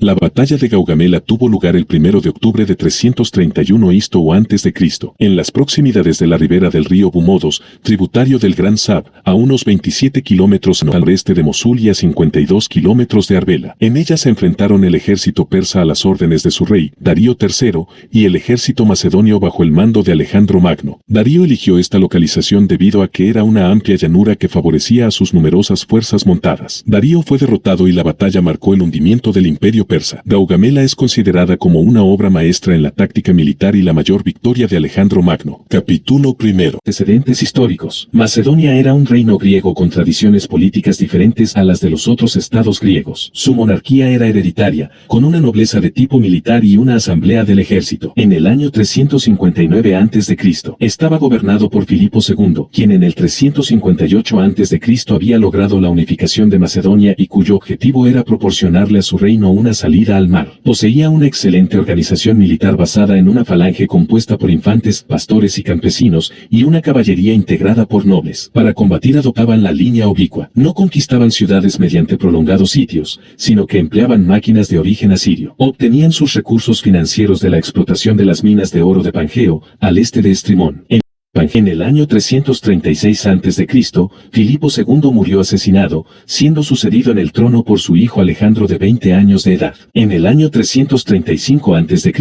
La batalla de Gaugamela tuvo lugar el 1 de octubre de 331 Isto o antes de Cristo, en las proximidades de la ribera del río Bumodos, tributario del Gran Sab, a unos 27 kilómetros al oeste de Mosul y a 52 kilómetros de Arbela. En ella se enfrentaron el ejército persa a las órdenes de su rey, Darío III, y el ejército macedonio bajo el mando de Alejandro Magno. Darío eligió esta localización debido a que era una amplia llanura que favorecía a sus numerosas fuerzas montadas. Darío fue derrotado y la batalla marcó el hundimiento del imperio persa. Gaugamela es considerada como una obra maestra en la táctica militar y la mayor victoria de Alejandro Magno. Capítulo 1. Antecedentes históricos. Macedonia era un reino griego con tradiciones políticas diferentes a las de los otros estados griegos. Su monarquía era hereditaria, con una nobleza de tipo militar y una asamblea del ejército. En el año 359 a.C., estaba gobernado por Filipo II, quien en el 358 a.C. había logrado la unificación de Macedonia y cuyo objetivo era proporcionarle a su reino una salida al mar. Poseía una excelente organización militar basada en una falange compuesta por infantes, pastores y campesinos, y una caballería integrada por nobles. Para combatir adoptaban la línea oblicua. No conquistaban ciudades mediante prolongados sitios, sino que empleaban máquinas de origen asirio. Obtenían sus recursos financieros de la explotación de las minas de oro de Pangeo, al este de Estrimón. En el año 336 a.C., Filipo II murió asesinado, siendo sucedido en el trono por su hijo Alejandro de 20 años de edad. En el año 335 a.C.,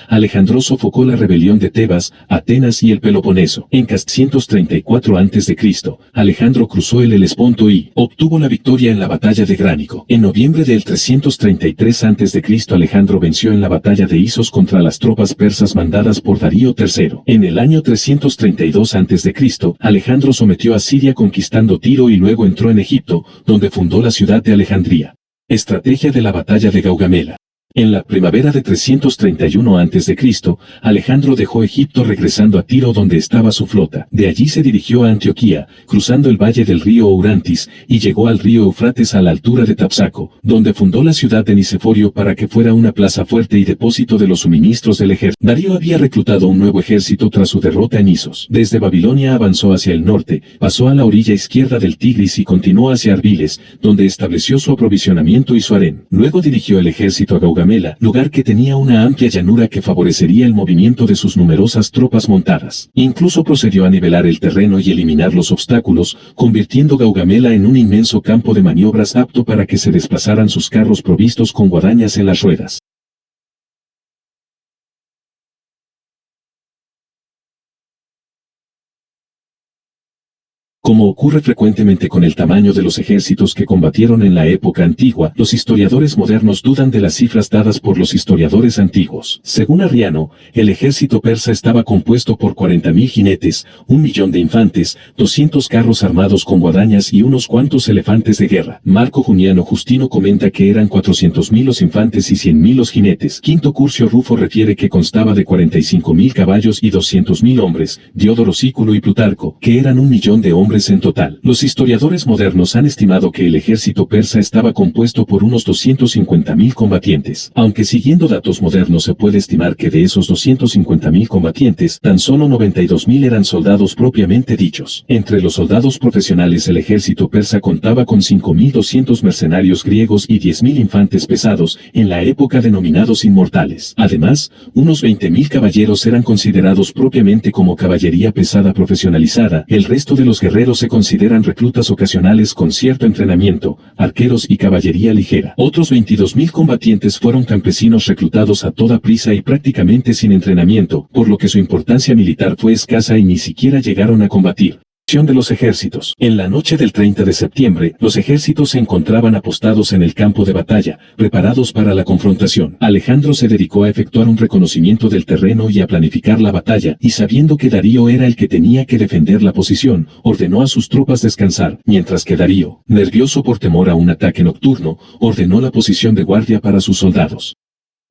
Alejandro sofocó la rebelión de Tebas, Atenas y el Peloponeso. En 334 a.C., Alejandro cruzó el Helesponto y obtuvo la victoria en la batalla de Gránico. En noviembre del 333 a.C., Alejandro venció en la batalla de Isos contra las tropas persas mandadas por Darío III. En el año 332 a.C., Alejandro sometió a Siria conquistando Tiro y luego entró en Egipto, donde fundó la ciudad de Alejandría. Estrategia de la batalla de Gaugamela. En la primavera de 331 a.C., Alejandro dejó Egipto regresando a Tiro donde estaba su flota. De allí se dirigió a Antioquía, cruzando el valle del río Eurantis, y llegó al río Eufrates a la altura de Tapsaco, donde fundó la ciudad de Niceforio para que fuera una plaza fuerte y depósito de los suministros del ejército. Darío había reclutado un nuevo ejército tras su derrota en Isos. Desde Babilonia avanzó hacia el norte, pasó a la orilla izquierda del Tigris y continuó hacia Arbiles, donde estableció su aprovisionamiento y su harén. Luego dirigió el ejército a Gaugamela, lugar que tenía una amplia llanura que favorecería el movimiento de sus numerosas tropas montadas. Incluso procedió a nivelar el terreno y eliminar los obstáculos, convirtiendo Gaugamela en un inmenso campo de maniobras apto para que se desplazaran sus carros provistos con guadañas en las ruedas. Como ocurre frecuentemente con el tamaño de los ejércitos que combatieron en la época antigua, los historiadores modernos dudan de las cifras dadas por los historiadores antiguos. Según Arriano, el ejército persa estaba compuesto por 40.000 jinetes, 1.000.000 de infantes, 200 carros armados con guadañas y unos cuantos elefantes de guerra. Marco Juniano Justino comenta que eran 400.000 los infantes y 100.000 los jinetes. Quinto Curcio Rufo refiere que constaba de 45.000 caballos y 200.000 hombres. Diodoro Sículo y Plutarco, que eran 1.000.000 de hombres en total. Los historiadores modernos han estimado que el ejército persa estaba compuesto por unos 250.000 combatientes. Aunque siguiendo datos modernos se puede estimar que de esos 250.000 combatientes, tan solo 92.000 eran soldados propiamente dichos. Entre los soldados profesionales el ejército persa contaba con 5.200 mercenarios griegos y 10.000 infantes pesados, en la época denominados inmortales. Además, unos 20.000 caballeros eran considerados propiamente como caballería pesada profesionalizada. El resto de los guerreros se consideran reclutas ocasionales con cierto entrenamiento, arqueros y caballería ligera. Otros 22.000 combatientes fueron campesinos reclutados a toda prisa y prácticamente sin entrenamiento, por lo que su importancia militar fue escasa y ni siquiera llegaron a combatir. De los ejércitos. En la noche del 30 de septiembre, los ejércitos se encontraban apostados en el campo de batalla, preparados para la confrontación. Alejandro se dedicó a efectuar un reconocimiento del terreno y a planificar la batalla, y sabiendo que Darío era el que tenía que defender la posición, ordenó a sus tropas descansar, mientras que Darío, nervioso por temor a un ataque nocturno, ordenó la posición de guardia para sus soldados.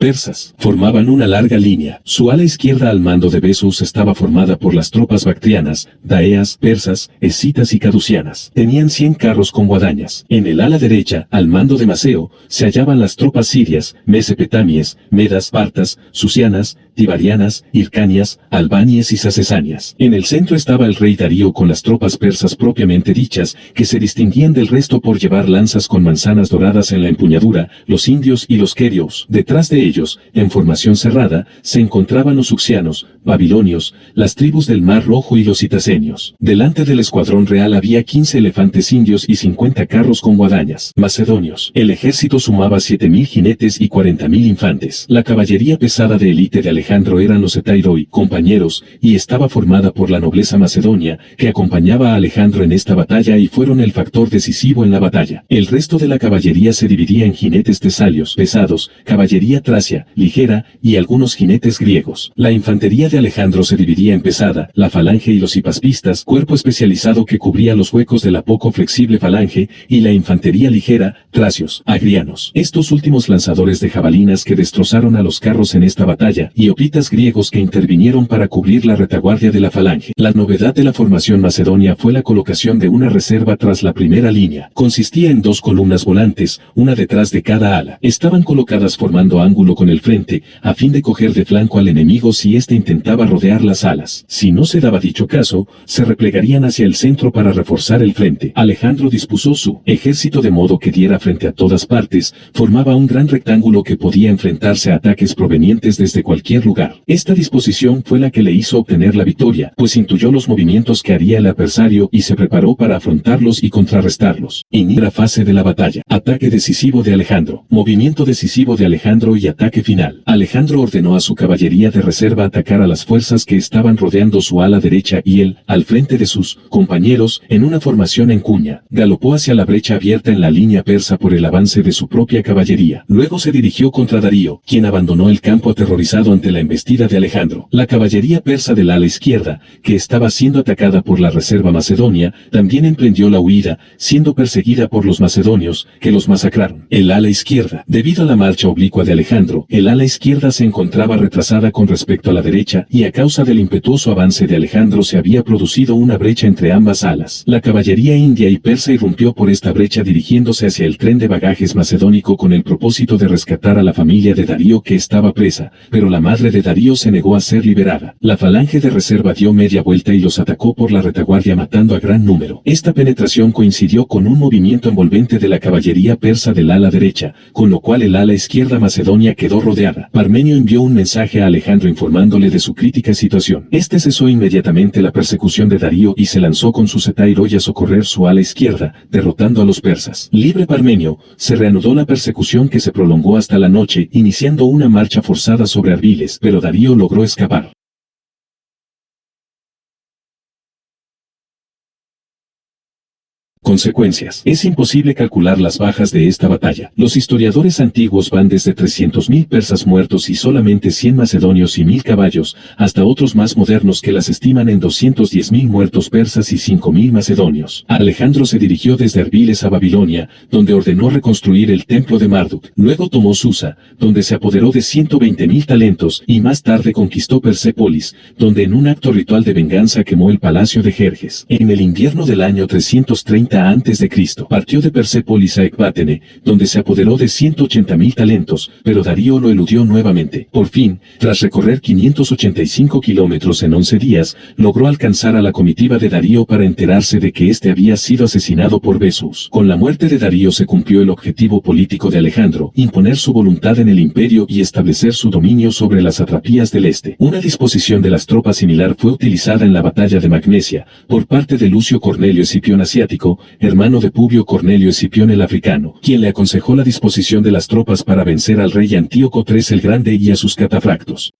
Persas formaban una larga línea. Su ala izquierda al mando de Besos estaba formada por las tropas bactrianas, daeas, persas, escitas y caducianas. Tenían 100 carros con guadañas. En el ala derecha, al mando de Maceo, se hallaban las tropas sirias, mesopotamias, medas, partas, susianas, tibarianas, hircanias, albanias y sacesanias. En el centro estaba el rey Darío con las tropas persas propiamente dichas, que se distinguían del resto por llevar lanzas con manzanas doradas en la empuñadura, los indios y los querios. Detrás de ellos, en formación cerrada, se encontraban los uxianos, babilonios, las tribus del Mar Rojo y los citacenios. Delante del escuadrón real había 15 elefantes indios y 50 carros con guadañas. Macedonios. El ejército sumaba 7.000 jinetes y 40.000 infantes. La caballería pesada de élite de Alejandro eran los etairoi, compañeros, y estaba formada por la nobleza macedonia, que acompañaba a Alejandro en esta batalla y fueron el factor decisivo en la batalla. El resto de la caballería se dividía en jinetes tesalios, pesados, caballería tracia, ligera, y algunos jinetes griegos. La infantería de Alejandro se dividía en pesada, la falange y los hipaspistas, cuerpo especializado que cubría los huecos de la poco flexible falange, y la infantería ligera, tracios, agrianos. Estos últimos lanzadores de jabalinas que destrozaron a los carros en esta batalla, y hoplitas griegos que intervinieron para cubrir la retaguardia de la falange. La novedad de la formación macedonia fue la colocación de una reserva tras la primera línea. Consistía en 2 columnas volantes, una detrás de cada ala. Estaban colocadas formando ángulo con el frente, a fin de coger de flanco al enemigo si éste intentaba rodear las alas. Si no se daba dicho caso, se replegarían hacia el centro para reforzar el frente. Alejandro dispuso su ejército de modo que diera frente a todas partes, formaba un gran rectángulo que podía enfrentarse a ataques provenientes desde cualquier lugar. Esta disposición fue la que le hizo obtener la victoria, pues intuyó los movimientos que haría el adversario y se preparó para afrontarlos y contrarrestarlos. Inicia fase de la batalla. Ataque decisivo de Alejandro. Movimiento decisivo de Alejandro y ataque final. Alejandro ordenó a su caballería de reserva atacar a las fuerzas que estaban rodeando su ala derecha y él, al frente de sus compañeros, en una formación en cuña, galopó hacia la brecha abierta en la línea persa por el avance de su propia caballería. Luego se dirigió contra Darío, quien abandonó el campo aterrorizado ante la embestida de Alejandro. La caballería persa del ala izquierda, que estaba siendo atacada por la reserva macedonia, también emprendió la huida, siendo perseguida por los macedonios, que los masacraron. El ala izquierda. Debido a la marcha oblicua de Alejandro, el ala izquierda se encontraba retrasada con respecto a la derecha, y a causa del impetuoso avance de Alejandro se había producido una brecha entre ambas alas. La caballería india y persa irrumpió por esta brecha dirigiéndose hacia el tren de bagajes macedónico con el propósito de rescatar a la familia de Darío que estaba presa, pero la madre de Darío se negó a ser liberada. La falange de reserva dio media vuelta y los atacó por la retaguardia matando a gran número. Esta penetración coincidió con un movimiento envolvente de la caballería persa del ala derecha, con lo cual el ala izquierda macedonia quedó rodeada. Parmenio envió un mensaje a Alejandro informándole de su crítica situación. Este cesó inmediatamente la persecución de Darío y se lanzó con sus etairoi a socorrer su ala izquierda, derrotando a los persas. Libre Parmenio, se reanudó la persecución que se prolongó hasta la noche, iniciando una marcha forzada sobre Arbiles, pero Darío logró escapar. Consecuencias. Es imposible calcular las bajas de esta batalla. Los historiadores antiguos van desde 300.000 persas muertos y solamente 100 macedonios y 1.000 caballos, hasta otros más modernos que las estiman en 210.000 muertos persas y 5.000 macedonios. Alejandro se dirigió desde Arbiles a Babilonia, donde ordenó reconstruir el templo de Marduk. Luego tomó Susa, donde se apoderó de 120.000 talentos, y más tarde conquistó Persépolis, donde en un acto ritual de venganza quemó el palacio de Jerjes. En el invierno del año 330 a.C., partió de Persépolis a Ecbátene, donde se apoderó de 180.000 talentos, pero Darío lo eludió nuevamente. Por fin, tras recorrer 585 kilómetros en 11 días, logró alcanzar a la comitiva de Darío para enterarse de que éste había sido asesinado por Bessus. Con la muerte de Darío se cumplió el objetivo político de Alejandro, imponer su voluntad en el imperio y establecer su dominio sobre las satrapías del este. Una disposición de las tropas similar fue utilizada en la batalla de Magnesia, por parte de Lucio Cornelio Escipión Asiático, hermano de Publio Cornelio Escipión el Africano, quien le aconsejó la disposición de las tropas para vencer al rey Antíoco III el Grande y a sus catafractos.